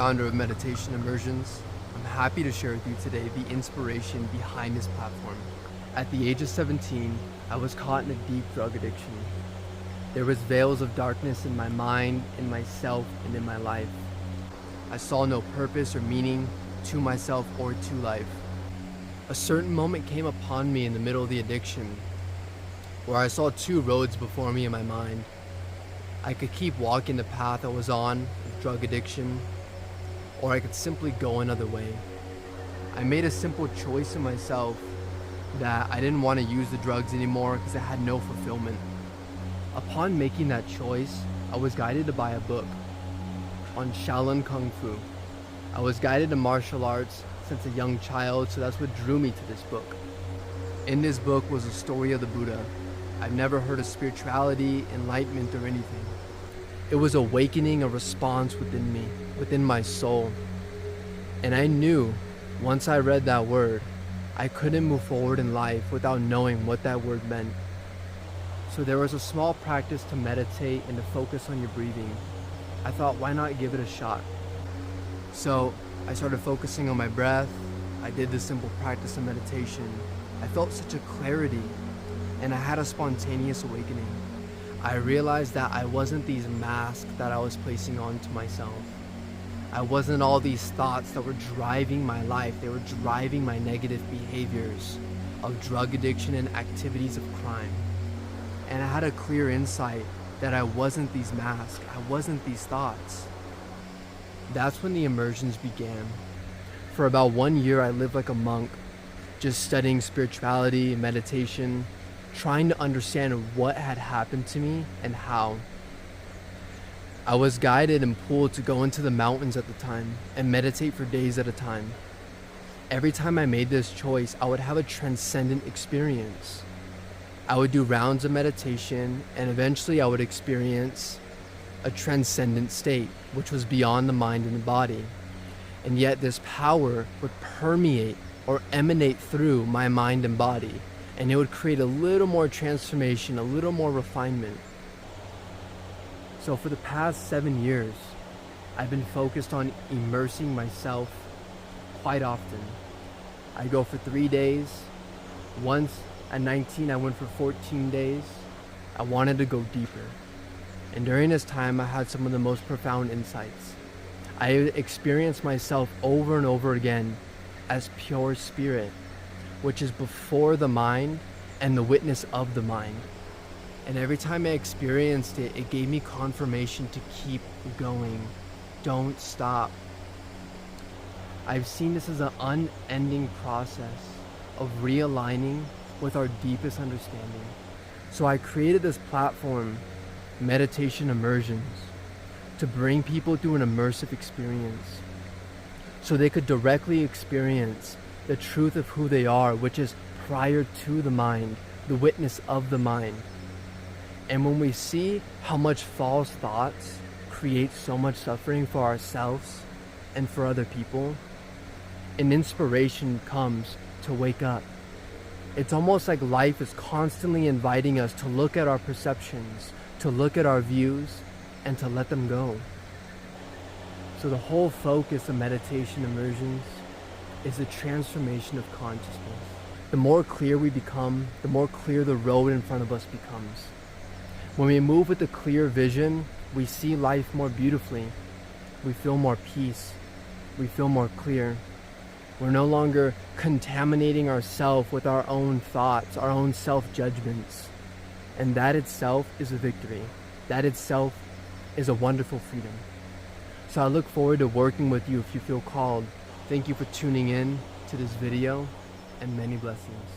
founder of Meditation Immersions. I'm happy to share with you today the inspiration behind this platform. At the age of 17, I was caught in a deep drug addiction. There was veils of darkness in my mind, in myself, and in my life. I saw no purpose or meaning to myself or to life. A certain moment came upon me in the middle of the addiction, where I saw two roads before me in my mind. I could keep walking the path I was on with drug addiction, or I could simply go another way. I made a simple choice in myself that I didn't want to use the drugs anymore because I had no fulfillment. Upon making that choice, I was guided to buy a book on Shaolin Kung Fu. I was guided to martial arts since a young child, so that's what drew me to this book. In this book was a story of the Buddha. I've never heard of spirituality, enlightenment, or anything. It was awakening a response within me, within my soul. And I knew once I read that word, I couldn't move forward in life without knowing what that word meant. So there was a small practice to meditate and to focus on your breathing. I thought, why not give it a shot? So I started focusing on my breath. I did this simple practice of meditation. I felt such a clarity, and I had a spontaneous awakening. I realized that I wasn't these masks that I was placing onto myself. I wasn't all these thoughts that were driving my life. They were driving my negative behaviors of drug addiction and activities of crime. And I had a clear insight that I wasn't these masks. I wasn't these thoughts. That's when the immersions began. For about 1 year, I lived like a monk, just studying spirituality, meditation, trying to understand what had happened to me and how. I was guided and pulled to go into the mountains at the time and meditate for days at a time. Every time I made this choice, I would have a transcendent experience. I would do rounds of meditation, and eventually I would experience a transcendent state, which was beyond the mind and the body. And yet this power would permeate or emanate through my mind and body, and it would create a little more transformation, a little more refinement. So for the past 7 years, I've been focused on immersing myself quite often. I go for 3 days. Once at 19, I went for 14 days. I wanted to go deeper. And during this time, I had some of the most profound insights. I experienced myself over and over again as pure spirit, which is before the mind and the witness of the mind. And every time I experienced it, it gave me confirmation to keep going. Don't stop. I've seen this as an unending process of realigning with our deepest understanding. So I created this platform, Meditation Immersions, to bring people through an immersive experience so they could directly experience the truth of who they are, which is prior to the mind, the witness of the mind. And when we see how much false thoughts create so much suffering for ourselves and for other people, an inspiration comes to wake up. It's almost like life is constantly inviting us to look at our perceptions, to look at our views, and to let them go. So the whole focus of Meditation Immersions is the transformation of consciousness. The more clear we become, the more clear the road in front of us becomes. When we move with a clear vision, we see life more beautifully. We feel more peace. We feel more clear. We're no longer contaminating ourselves with our own thoughts, our own self-judgments. And that itself is a victory. That itself is a wonderful freedom. So I look forward to working with you if you feel called. Thank you for tuning in to this video, and many blessings.